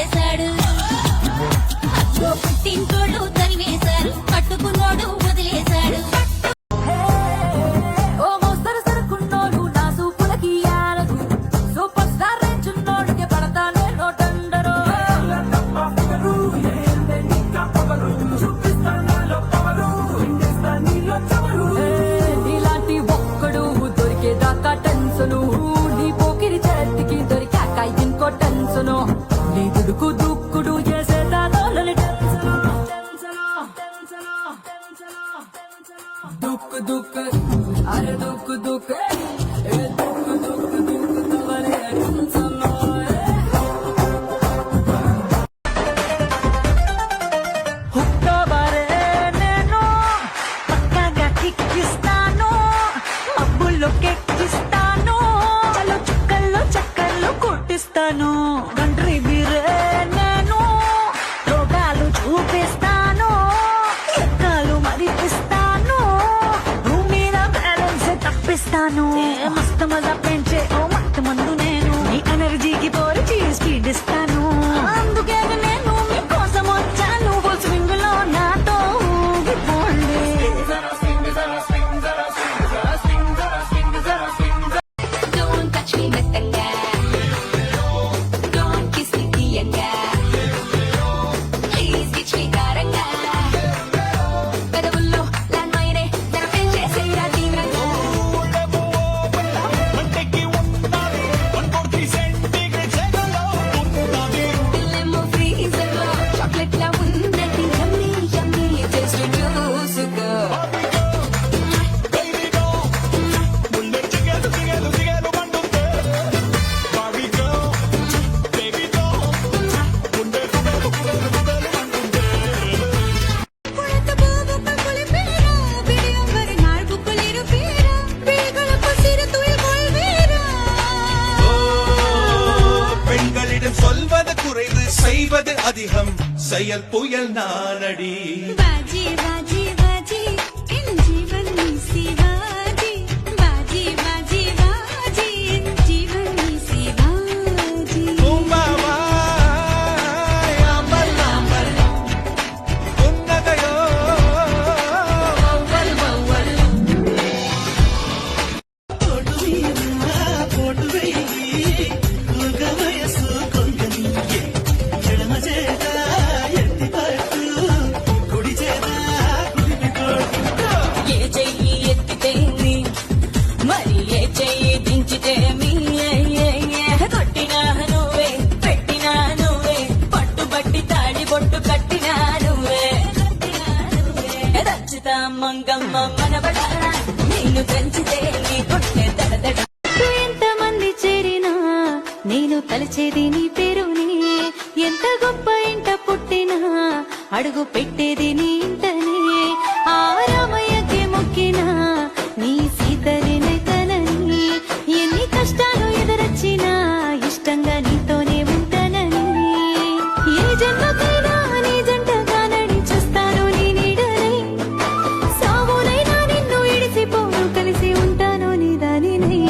చేశాడు పుట్టింటోళ్ళు తరివేశారు పట్టుకున్నోడు వదిలేశాడు दुख दुख अरे दुख दुख दुख दुख दुख तवरे टेंशनो हुक्का बारे नेनो पक्कागा किस्तानो मब्बुलो केक्किस्तानो चलो चक्कर्लो कोट्टिस्तानो कंट्री बिरे नेनो रोगालु చూపిస్తాను ఎక్కాలు మరిపిస్తాను తప్పిస్తాను మస్తు మజా పెంచే ఓ మత్తు మందు నేను నీ ఎనర్జీకి పోరిచి స్పీడ్ ఇస్తాను అందుకే నేను మీకోసం వచ్చాను ఫుల్ స్వింగ్ లో నాతో ఊగిపోండి Don't touch me మెత్తంగా Don't kiss me తీయంగా Please kiss me గారంగా పెదవుల్లో ల్యాండ్ మైనే జర పెంచేసేరా తీవ్రంగా పిల్లెమ్మో ఫ్రీజర్లో చాక్లెట్లా ఉందండి యమ్మీ యమ్మీ టేస్ట్ చూసుకో சொல்வது குறைவு செய்வது அதிகம் செயல் புயல் நானடி बाजी बाजी बाजी इन जीवन में शिवाजी बाजी बाजी बाजी इन जीवन में शिवाजी ఉన్నదయో పోటు వేయి వయసు కొంగని ఎడమ చేత ఎత్తి పట్టు కుడి చేత ఏ చెయ్యి ఎత్తితేమి మరి ఏ చెయ్యి దించితేమి కొట్టినా నువ్వే పెట్టినా నువ్వే పట్టుబట్టి తాడి బొట్టు కట్టినా నువ్వే రచిత మంగమ్మ మనబడ నేను పెంచితే నీ కొట్టే దడదడ ఎంతమంది చేరినా నేను తలచేది నీ పేరుని ఎంత గొప్ప ఇంట పుట్టినా అడుగు పెట్టేది నీ ఇంటనే ఆ రామయ్యకి మొక్కినా నీ సీతనేనైతనని ఎన్ని కష్టాలు ఎదురొచ్చినా ఇష్టంగా నీతోనే ఉంటానని ఏ జన్మకైనా నీ జంటగా నడి చూస్తాను నీ నీడనై సావునైనా నిన్ను ఇడిసిపోను కలిసి ఉంటాను నీ దానినై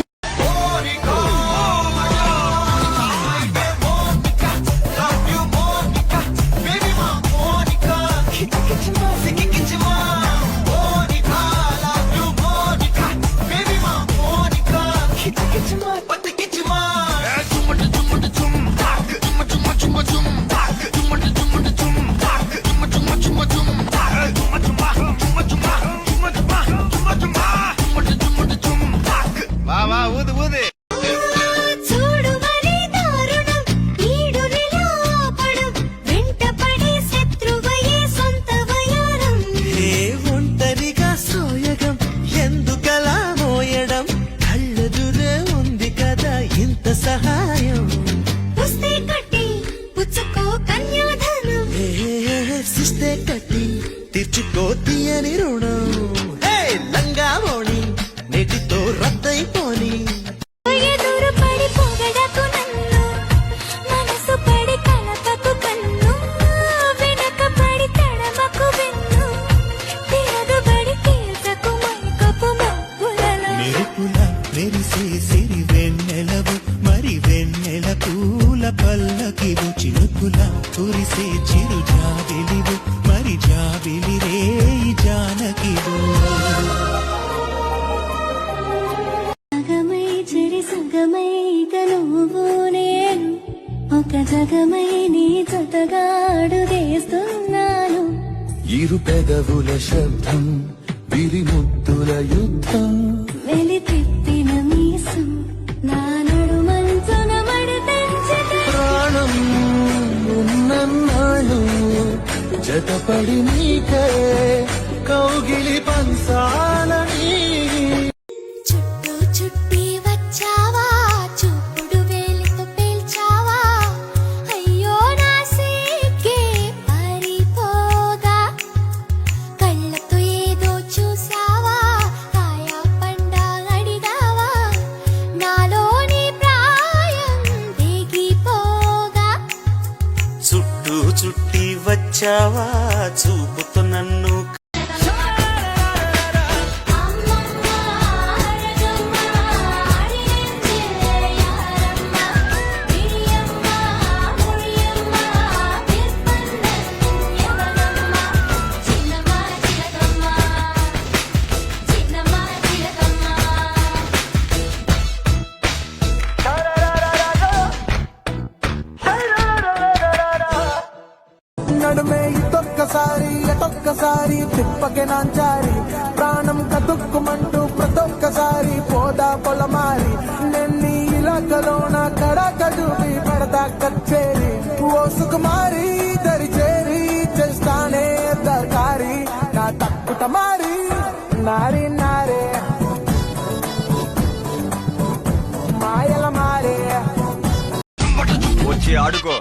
చూడు మరి దారుణం ఈడు నిలాపడం వెంటపడి శత్రువయే సొంత వయారం ఏ ఒంటరిగా సోయగం ఎందుకలా మోయడం కళ్ళెదురే ఉంది కదా ఇంత సహాయం పుస్తే కట్టి పుచ్చుకో కన్యాధనం సిస్తే కట్టి తీర్చుకో తీయని రుణం హే లంగా మోణి నేటితో రద్దయిపోని ఎదురు పడి పొగడకు నన్ను మనసు పడి కలపకు కన్ను వెనక పడి తడమకు వెన్ను తిరగబడి తీర్చకు మైకపు మబ్బులలో మెరుపుల మెరిసే సిరి వెన్నెలవు మరి వెన్నెల పూల పల్లకి చినుకు చినుకుల కురిసే చిరు జాబిలివు మరి జాబిలి రే జానకివు సగమై చెరి సగమై ఇక నువ్వు నేను ఒక జగమై నీ జతగాడు వేస్తున్నాను ఇరు పెదవుల శబ్దం విరిముద్దుల యుద్ధం వెలి తిప్పిన మీసం నా నడుమంచున మడి తెంచితే ప్రాణం ఉన్నన్నాళ్ళు జతపడి నీకే కౌగిలి పంచాలని చుట్టూ చుట్టి వచ్చావా చూపుడు వేలితో పేల్చావా అయ్యో నా సిగ్గే పారిపోగా కళ్ళతో ఏదో చూసావా కాయా పండా అడిగావా నాలోని ప్రాయం దిగిపోగా చుట్టూ చుట్టి వచ్చావా చూపుతూ నన్ను అమ్మమ్మ అరగమ్మ అడిగించే యారమ్మ పిరియమ్మ మురియమ్మ పిర్పన్న ఎవరమ్మ చిన్నమ్మ చిలకమ్మ చిన్నమ్మ చిలకమ్మ నడుమే ఇదొక్కసారి ఎటొక్కసారి తిప్పకే నాంచారి ప్రాణం కతుక్కుమంటూ ప్రతొక్కసారి పోదా పొలమారి నెన్ని ఇలాకలోన కడకడువి పడదా కచ్చేరి ఓ సుకుమారి దరి చేరి చేస్తానే దర్కారి నా తక్కుట మారి నారి నారే మాయల మారే వచ్చి ఆడుకో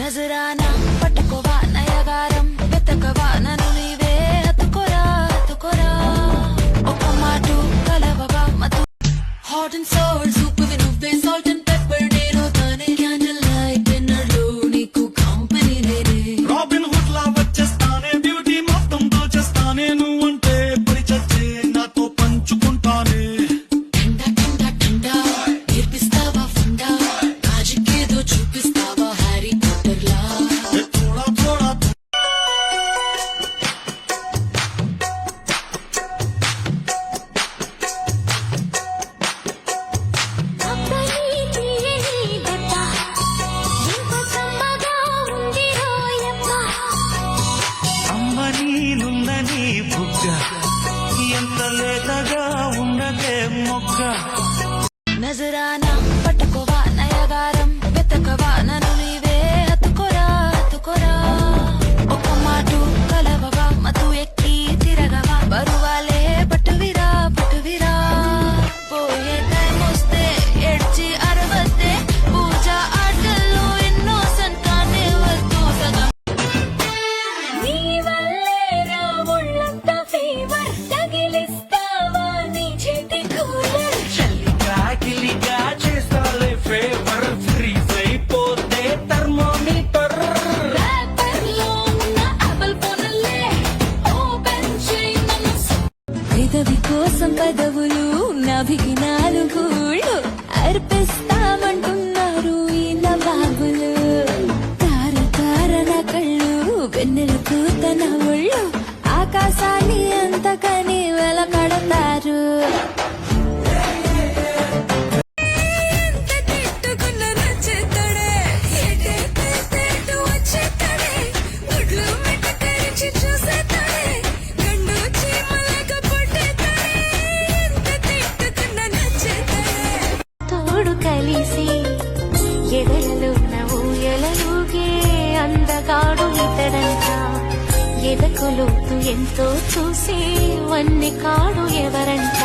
నజరానా పట్టుకోవా నయగారం వెతకవా నన్ను నీవే హత్తుకోరా హత్తుకోరా ఒక మాటు కలవవా మధు హాట్ అండ్ సోర్ సూప్ నువ్వే సాల్ట్ అండ్ పెప్పర్ నేను తానే క్యాండిల్ లైట్ డిన్నర్ లో నీకు కంపెనీ నేనే రాబిన్ హుడ్ లా వచ్చేస్తానే బ్యూటీ మొత్తం దోచేస్తానే నువ్వంటే పరిచచ్చే నాతో పంచుకుంటానే ఠండా ఠండా ఠండా నేర్పిస్తావా ఫండా కాజికేదో చూపిస్తావా హ్యారీ పాటర్ లా థోడా థోడా అబ్బని తీయని దెబ్బ ఎంత కమ్మగా ఉంది రోయమ్మ అమ్మ నీనుందని బుగ్గ ఎంత లేతగా ఉన్నదే మొగ్గ నజరానా పట్టుకోవా నయగారం వెతకవా నన్ను నీవే హత్తుకోరా హత్తుకోరా ఒక మాటు కలవవా మధు ఎక్కి తిరగవా బరువాలే పట్టువిరా పట్టువిరా పోయే టైం వస్తే ఎడ్చి అరవద్దే పూజ ఆటల్లో ఎన్నో సంతానే వద్దు సగం నీ వల్లే నా ఒళ్ళంతా ఫీవర్ తగిలిస్తావా నీ చేతి కూలర్ గిలిగా చేస్తాలే ఫేవర్ ఫ్రీజ్ అయిపోతే థర్మోమీటర్ ర్యాపర్లో ఉన్న ఆపిల్ ఫోన్లే ఓపెన్ చేయి మనసు పెదవి కోసం పదవులు నాభికి నాలుగుళ్ళు అర్పిస్తామంటున్నారు ఈ నవాబులు తార తార నా కళ్ళు వెన్నెలకు తన ఒళ్ళు ఆకాశాన్ని అంతకని వెలకడతారు తిట్టుకున్న నచ్చేతడే ఎటు వచ్చేతడే గుడ్లు మెట్ట కరిచి చూసేతడే గండు చీమలాగా పుట్టేతడే ఎంత తిట్టుకున్న నచ్చేతడే తోడు కలిసి ఎదలలో ఊయలలుగే అందగాడు ఇతడంట ఎదకు లోతు ఎంతో చూసి వన్నె కాడు ఎవరంట